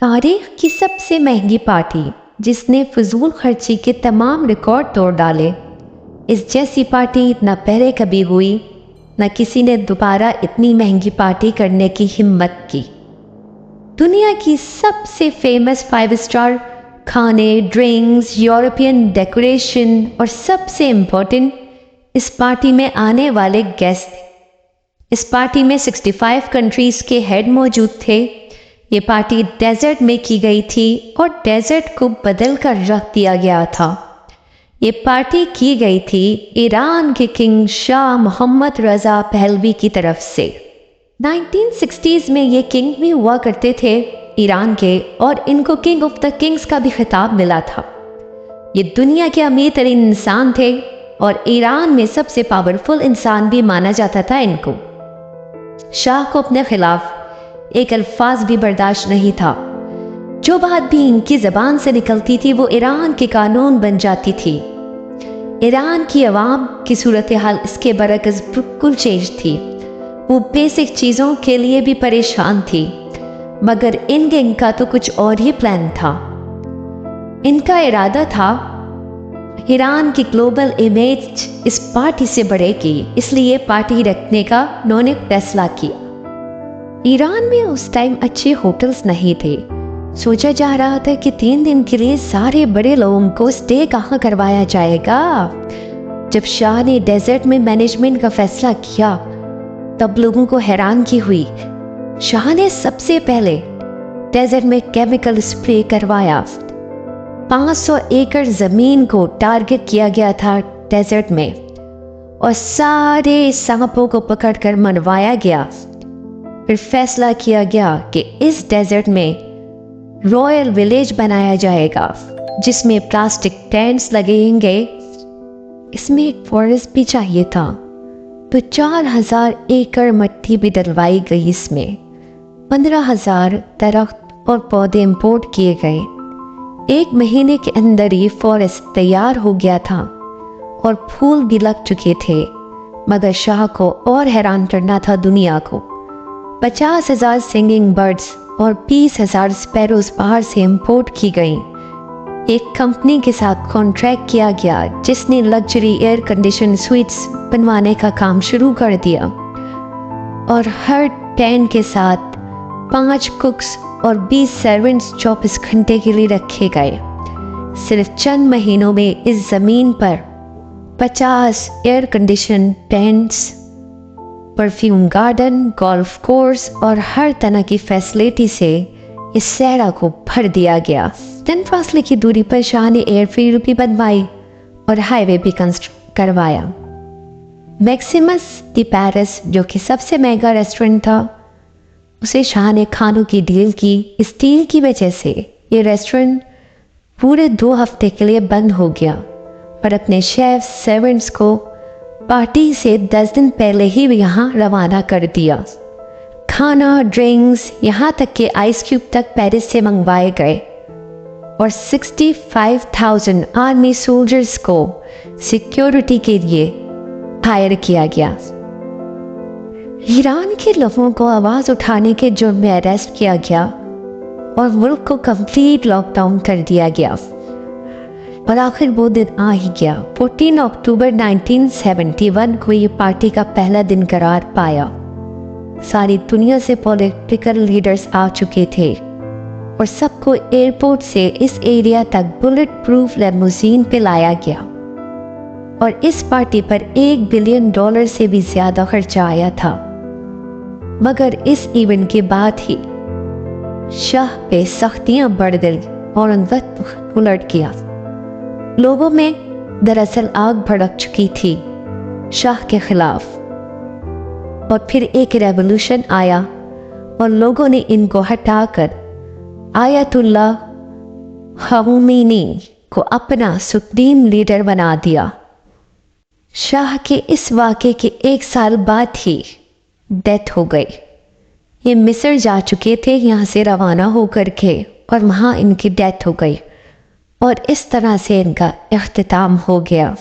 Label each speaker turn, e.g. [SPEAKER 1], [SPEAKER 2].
[SPEAKER 1] تاریخ کی سب سے مہنگی پارٹی جس نے فضول خرچی کے تمام ریکارڈ توڑ ڈالے۔ اس جیسی پارٹی نہ پہلے کبھی ہوئی، نہ کسی نے دوبارہ اتنی مہنگی پارٹی کرنے کی ہمت کی۔ دنیا کی سب سے فیمس 5 اسٹار کھانے، ڈرنکس، یورپین ڈیکوریشن اور سب سے امپورٹنٹ، اس پارٹی میں آنے والے گیسٹ۔ اس پارٹی میں 65 کنٹریز کے ہیڈ موجود تھے۔ یہ پارٹی ڈیزرٹ میں کی گئی تھی اور ڈیزرٹ کو بدل کر رکھ دیا گیا تھا۔ یہ پارٹی کی گئی تھی ایران کے کنگ شاہ محمد رضا پہلوی کی طرف سے۔ 1960s میں یہ کنگ بھی ہوا کرتے تھے ایران کے، اور ان کو کنگ آف دا کنگز کا بھی خطاب ملا تھا۔ یہ دنیا کے امیر ترین انسان تھے اور ایران میں سب سے پاورفل انسان بھی مانا جاتا تھا ان کو۔ شاہ کو اپنے خلاف ایک الفاظ بھی برداشت نہیں تھا۔ جو بات بھی ان کی زبان سے نکلتی تھی وہ ایران کے قانون بن جاتی تھی۔ ایران کی عوام کی صورتحال اس کے برعکس بالکل چینج تھی۔ وہ بیسک چیزوں کے لیے بھی پریشان تھی، مگر ان گینگ کا تو کچھ اور ہی پلان تھا۔ ان کا ارادہ تھا ایران کی گلوبل امیج اس پارٹی سے بڑھے گی، اس لیے پارٹی رکھنے کا انہوں نے فیصلہ کیا۔ ایران میں اس ٹائم اچھے ہوٹلز نہیں تھے۔ سوچا جا رہا تھا کہ 3 دن کے لیے سارے بڑے لوگوں کو اسٹے کہاں کروایا جائے گا۔ جب شاہ نے ڈیزرٹ میں مینجمنٹ کا فیصلہ کیا تب لوگوں کو حیرانگی ہوئی۔ شاہ نے سب سے پہلے ڈیزرٹ میں کیمیکل اسپرے کروایا۔ 500 ایکڑ زمین کو ٹارگٹ کیا گیا تھا ڈیزرٹ میں، اور سارے سانپوں کو پکڑ کر مروایا گیا۔ پھر فیصلہ کیا گیا کہ اس ڈیزرٹ میں رائل ولیج بنایا جائے گا، جس میں پلاسٹک ٹینٹس لگیں گے۔ اس میں ایک فورسٹ بھی چاہیے تھا، تو 4000 ایکڑ مٹی بھی ڈلوائی گئی۔ اس میں 15,000 درخت اور پودے امپورٹ کیے گئے۔ 1 مہینے کے اندر یہ فورسٹ تیار ہو گیا تھا اور پھول بھی لگ چکے تھے، مگر شاہ کو اور حیران کرنا تھا دنیا کو۔ 50,000 سنگنگ برڈز اور 20,000 اسپیروز باہر سے امپورٹ کی گئیں۔ ایک کمپنی کے ساتھ کانٹریکٹ کیا گیا جس نے لگژری ایئر کنڈیشن سویٹس بنوانے کا کام شروع کر دیا، اور ہر ٹینٹ کے ساتھ 5 ککس اور 20 سرونٹس 24 گھنٹے کے لیے رکھے گئے۔ صرف چند مہینوں میں اس زمین پر 50 air condition tenets, perfume garden, golf course اور ہر طرح کی فیسلٹی سے اس صحرا کو بھر دیا گیا۔ چند فاصلے کی دوری پر شاہ نے ایئر فیلڈ بھی بنوائی اور ہائی وے بھی کنسٹرکٹ کروایا۔ میکسیمس دی پیرس، جو کہ سب سے مہنگا ریسٹورنٹ تھا، اسے شاہ نے کھانوں کی ڈیل کی۔ اس ڈیل کی وجہ سے یہ ریسٹورنٹ پورے 2 ہفتے کے لیے بند ہو گیا، اور اپنے شیف سرونٹس کو پارٹی سے 10 دن پہلے ہی یہاں روانہ کر دیا۔ کھانا، ڈرنکس، یہاں تک کہ آئس کیوب تک پیرس سے منگوائے گئے، اور 65,000 آرمی سولجرز کو سیکیورٹی کے لیے ہائر کیا گیا۔ ایران کے لوگوں کو آواز اٹھانے کے جرم میں اریسٹ کیا گیا اور ملک کو کمپلیٹ لاک ڈاؤن کر دیا گیا، اور آخر وہ دن آ ہی گیا۔ 14 اکتوبر 1971 کو یہ پارٹی کا پہلا دن قرار پایا۔ ساری دنیا سے پولیٹیکل لیڈرز آ چکے تھے، اور سب کو ایئرپورٹ سے اس ایریا تک بلٹ پروف لیموزین پہ لایا گیا، اور اس پارٹی پر $1 بلین سے بھی زیادہ خرچہ آیا تھا۔ مگر اس ایونٹ کے بعد ہی شاہ پہ سختیاں بڑھ گئی اور ان وقت الٹ گیا۔ لوگوں میں دراصل آگ بھڑک چکی تھی شاہ کے خلاف، اور پھر ایک ریولوشن آیا اور لوگوں نے ان کو ہٹا کر آیت اللہ خمینی کو اپنا سپریم لیڈر بنا دیا۔ شاہ کے اس واقعے کے 1 سال بعد ہی ڈیتھ ہو گئی۔ یہ مصر جا چکے تھے یہاں سے روانہ ہو کر کے، اور وہاں ان کی ڈیتھ ہو گئی، اور اس طرح سے ان کا اختتام ہو گیا۔